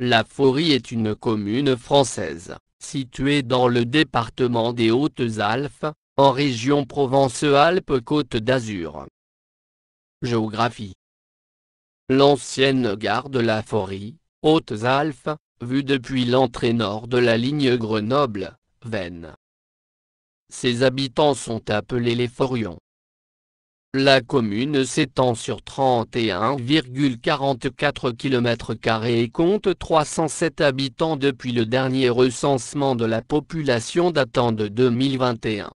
La Forie est une commune française, située dans le département des Hautes-Alpes, en région Provence-Alpes-Côte d'Azur. Géographie. L'ancienne gare de La Forie, Hautes-Alpes, vue depuis l'entrée nord de la ligne Grenoble-Veynes. Ses habitants sont appelés les Forions. La commune s'étend sur 31,44 km² et compte 307 habitants depuis le dernier recensement de la population datant de 2021.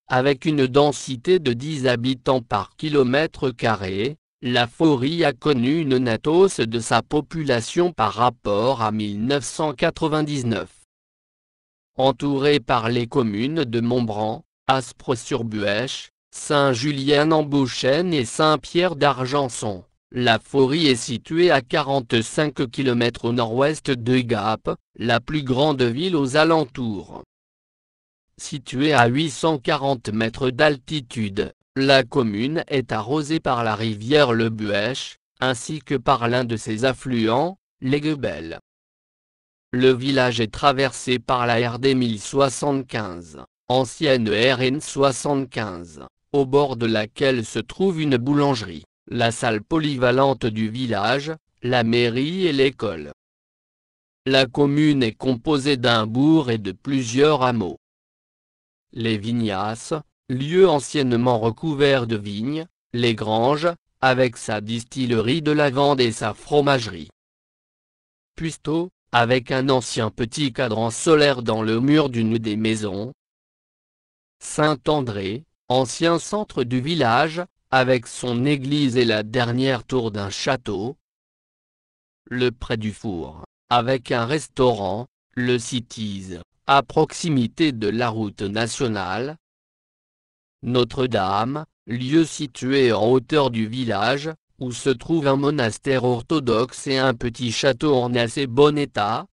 Avec une densité de 10 habitants par km², La Forie a connu une nette hausse de sa population par rapport à 1999. Entourée par les communes de Montbran, Aspres-sur-Buëch, Saint-Julien-en-Beauchêne et Saint-Pierre-d'Argenson, La Forie est située à 45 km au nord-ouest de Gap, la plus grande ville aux alentours. Située à 840 mètres d'altitude, la commune est arrosée par la rivière le Buëch, ainsi que par l'un de ses affluents, l'Aiguebelle. Le village est traversé par la RD 1075, ancienne RN 75, au bord de laquelle se trouve une boulangerie, la salle polyvalente du village, la mairie et l'école. La commune est composée d'un bourg et de plusieurs hameaux. Les Vignas, lieu anciennement recouvert de vignes, les Granges, avec sa distillerie de lavande et sa fromagerie. Puisteaux, avec un ancien petit cadran solaire dans le mur d'une des maisons. Saint-André, ancien centre du village, avec son église et la dernière tour d'un château. Le Pré du Four, avec un restaurant, le Cities, à proximité de la route nationale. Notre-Dame, lieu situé en hauteur du village, où se trouve un monastère orthodoxe et un petit château en assez bon état.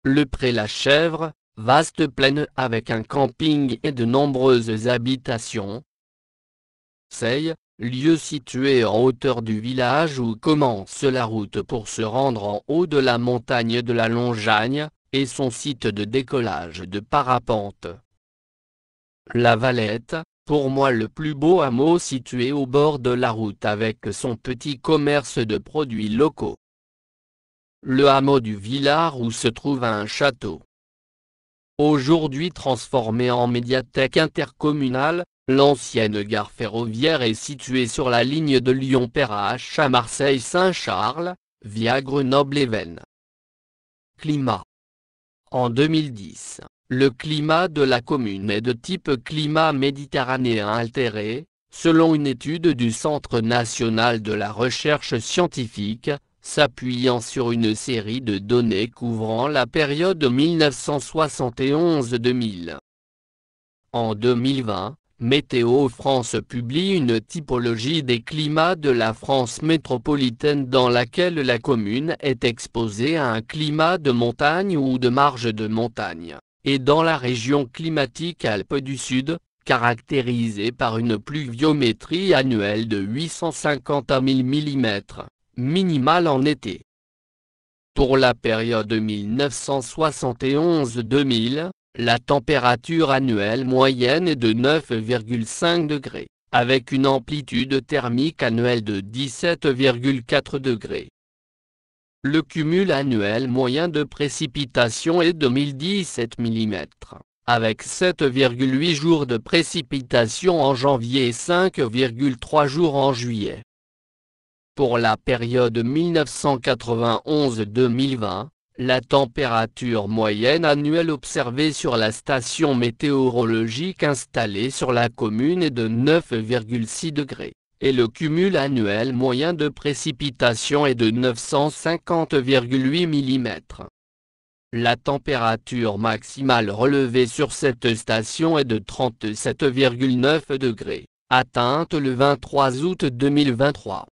Le Pré-la-Chèvre, vaste plaine avec un camping et de nombreuses habitations. Seille, lieu situé en hauteur du village où commence la route pour se rendre en haut de la montagne de la Longagne, et son site de décollage de parapente. La Valette, pour moi le plus beau hameau situé au bord de la route avec son petit commerce de produits locaux. Le hameau du Villard où se trouve un château. Aujourd'hui transformé en médiathèque intercommunale, l'ancienne gare ferroviaire est située sur la ligne de Lyon-Perrache à Marseille-Saint-Charles, via Grenoble et Veynes. Climat. En 2010, le climat de la commune est de type climat méditerranéen altéré, selon une étude du Centre national de la recherche scientifique, s'appuyant sur une série de données couvrant la période 1971-2000. En 2020, Météo France publie une typologie des climats de la France métropolitaine dans laquelle la commune est exposée à un climat de montagne ou de marge de montagne, et dans la région climatique Alpes du Sud, caractérisée par une pluviométrie annuelle de 850 à 1000 mm, minimale en été. Pour la période 1971-2000, la température annuelle moyenne est de 9,5 degrés, avec une amplitude thermique annuelle de 17,4 degrés. Le cumul annuel moyen de précipitations est de 1017 mm, avec 7,8 jours de précipitations en janvier et 5,3 jours en juillet. Pour la période 1991-2020, la température moyenne annuelle observée sur la station météorologique installée sur la commune est de 9,6 degrés, et le cumul annuel moyen de précipitation est de 950,8 mm. La température maximale relevée sur cette station est de 37,9 degrés, atteinte le 23 août 2023.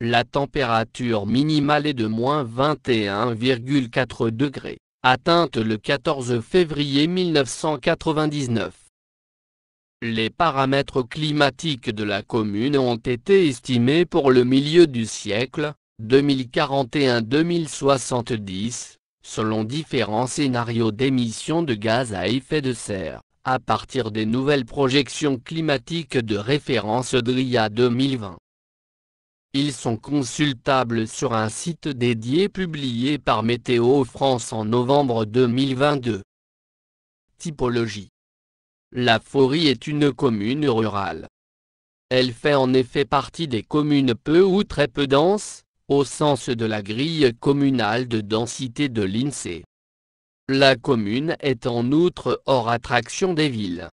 La température minimale est de -21,4 degrés, atteinte le 14 février 1999. Les paramètres climatiques de la commune ont été estimés pour le milieu du siècle, 2041-2070, selon différents scénarios d'émissions de gaz à effet de serre, à partir des nouvelles projections climatiques de référence DRIA 2020. Ils sont consultables sur un site dédié publié par Météo France en novembre 2022. Typologie. La Forie est une commune rurale. Elle fait en effet partie des communes peu ou très peu denses, au sens de la grille communale de densité de l'INSEE. La commune est en outre hors attraction des villes.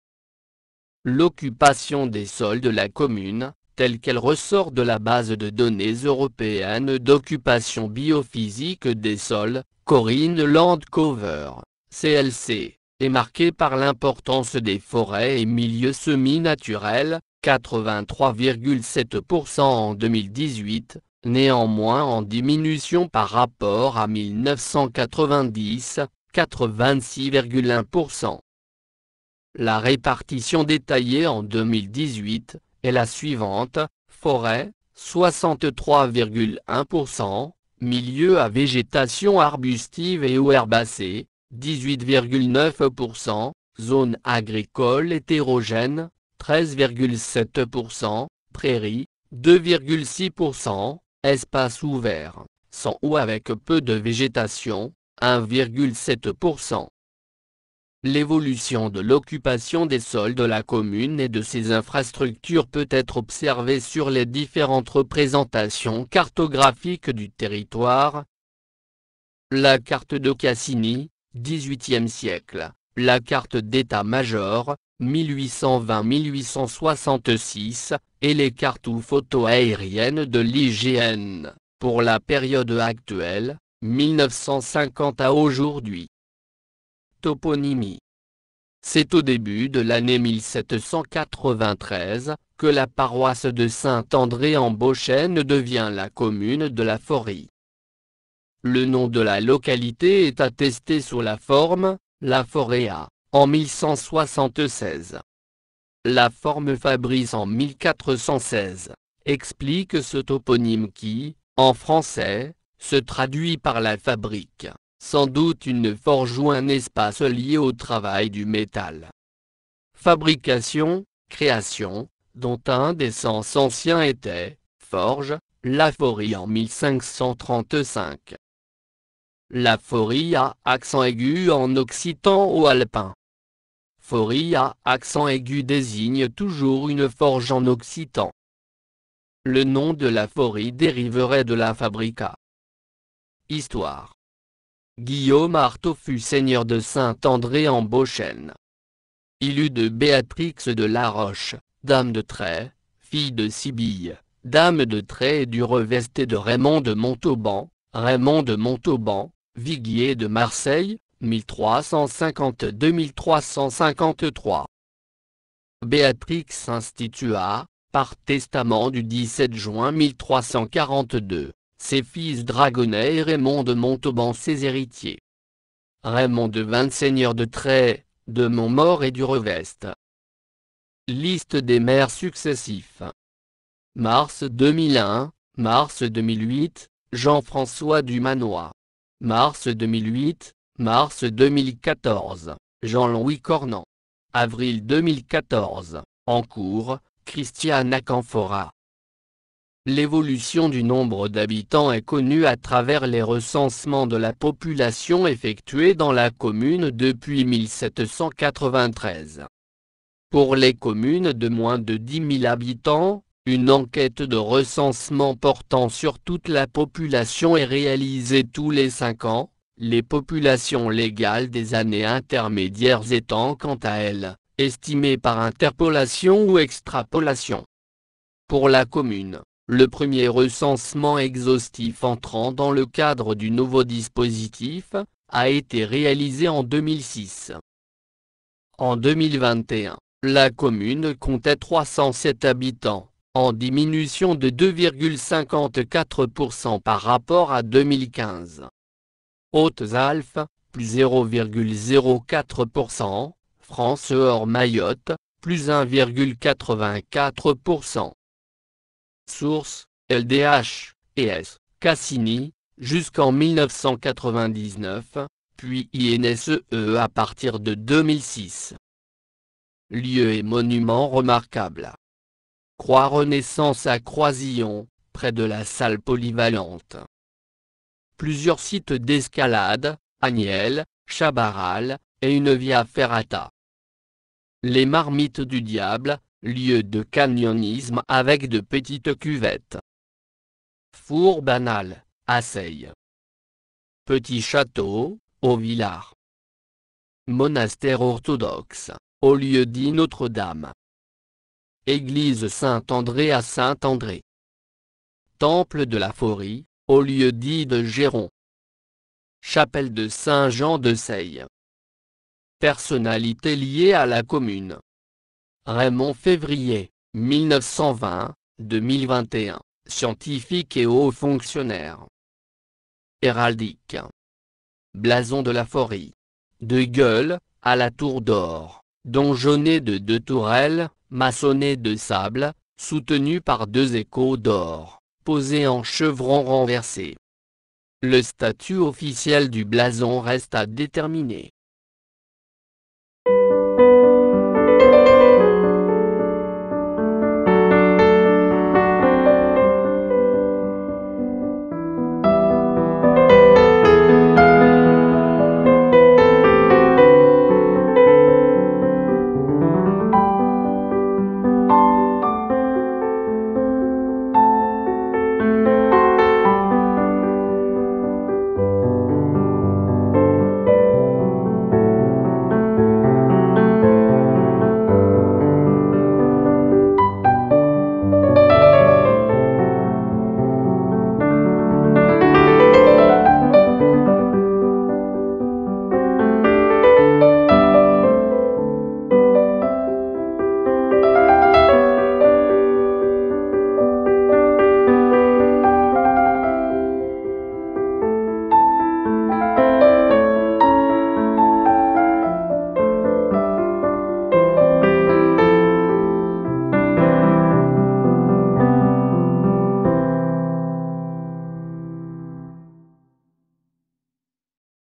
L'occupation des sols de la commune, telle qu'elle ressort de la base de données européenne d'occupation biophysique des sols, Corinne Landcover, CLC, est marquée par l'importance des forêts et milieux semi-naturels, 83,7% en 2018, néanmoins en diminution par rapport à 1990, 86,1%. La répartition détaillée en 2018 est la suivante: forêt, 63,1%, milieu à végétation arbustive et ou herbacée, 18,9%, zone agricole hétérogène, 13,7%, prairies, 2,6%, espace ouvert, sans ou avec peu de végétation, 1,7%. L'évolution de l'occupation des sols de la commune et de ses infrastructures peut être observée sur les différentes représentations cartographiques du territoire. La carte de Cassini, XVIIIe siècle, la carte d'état-major, 1820-1866, et les cartes ou photos aériennes de l'IGN, pour la période actuelle, 1950 à aujourd'hui. Toponymie. C'est au début de l'année 1793 que la paroisse de Saint-André-en-Beauchêne devient la commune de la Forie. Le nom de la localité est attesté sous la forme, la Foréa, en 1176. La forme Fabrice en 1416, explique ce toponyme qui, en français, se traduit par la fabrique. Sans doute une forge ou un espace lié au travail du métal. Fabrication, création, dont un des sens anciens était, forge, la Forie en 1535. La Forie à accent aigu en occitan ou alpin. Forie à accent aigu désigne toujours une forge en occitan. Le nom de la Forie dériverait de la fabrica. Histoire. Guillaume Artaud fut seigneur de Saint-André-en-Beauchêne. Il eut de Béatrix de La Roche, dame de Trais, fille de Sibille, dame de Trais et du Revesté de Raymond de Montauban, viguier de Marseille, 1352-1353. Béatrix institua, par testament du 17 juin 1342, ses fils Dragonnet et Raymond de Montauban ses héritiers. Raymond devint seigneur de Trais, de Montmaur et du Revest. Liste des maires successifs. Mars 2001, mars 2008, Jean-François Dumanois. Mars 2008, mars 2014, Jean-Louis Cornan. Avril 2014, en cours, Christiane Camphora. L'évolution du nombre d'habitants est connue à travers les recensements de la population effectués dans la commune depuis 1793. Pour les communes de moins de 10 000 habitants, une enquête de recensement portant sur toute la population est réalisée tous les 5 ans, les populations légales des années intermédiaires étant quant à elles, estimées par interpolation ou extrapolation. Pour la commune, le premier recensement exhaustif entrant dans le cadre du nouveau dispositif, a été réalisé en 2006. En 2021, la commune comptait 307 habitants, en diminution de 2,54% par rapport à 2015. Hautes-Alpes, plus 0,04%, France hors Mayotte, plus 1,84%. Source, LDH, ES, Cassini, jusqu'en 1999, puis INSEE à partir de 2006. Lieux et monuments remarquables. Croix Renaissance à Croisillon, près de la salle polyvalente. Plusieurs sites d'escalade, Agnelles, Chabaral, et une via ferrata. Les Marmites du Diable, lieu de canyonisme avec de petites cuvettes. Four Banal, à Seille. Petit château, au Villard. Monastère orthodoxe, au lieu-dit Notre-Dame. Église Saint-André à Saint-André. Temple de la Forie, au lieu-dit de Géron. Chapelle de Saint-Jean de Seille. Personnalités liées à la commune. Raymond Février, 1920-2021, scientifique et haut fonctionnaire. Héraldique. Blason de la Forie. De gueule, à la tour d'or, donjonné de 2 tourelles, maçonné de sable, soutenu par 2 échos d'or, posé en chevron renversé. Le statut officiel du blason reste à déterminer.